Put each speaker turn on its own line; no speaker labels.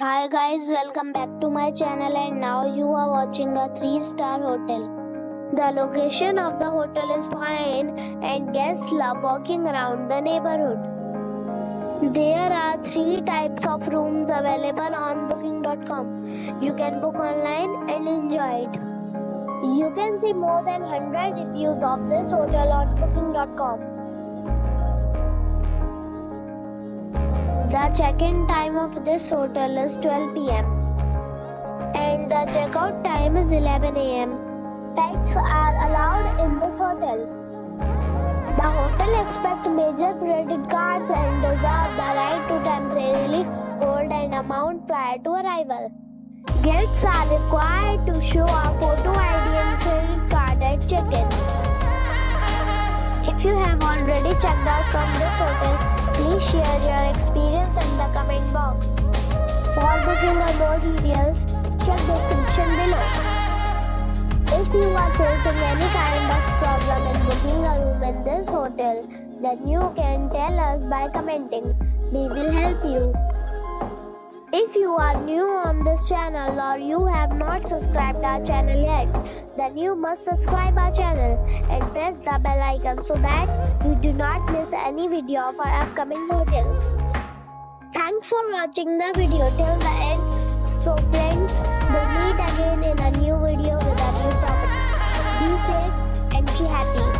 Hi guys, welcome back to my channel and now you are watching a 3-star hotel. The location of the hotel is fine and guests love walking around the neighborhood. There are 3 types of rooms available on booking.com. You can book online and enjoy it. You can see more than 100 reviews of this hotel on booking.com. The check-in time of this hotel is 12 p.m. and the check-out time is 11 a.m. Pets are allowed in this hotel. The hotel accepts major credit cards and reserves the right to temporarily hold an amount prior to arrival. Guests are required to show a photo ID and credit card at check-in. If you have already checked out from this hotel, please share your experience in the comment box. For booking or more details, check description below. If you are facing any kind of problem in booking a room in this hotel, then you can tell us by commenting. We will help you. If you are new on this channel or you have not subscribed our channel yet, then you must subscribe our channel and press the bell icon so that you do not miss any video of our upcoming hotel. Thanks for watching the video till the end. So friends, we'll meet again in a new video with a new property. Be safe and be happy.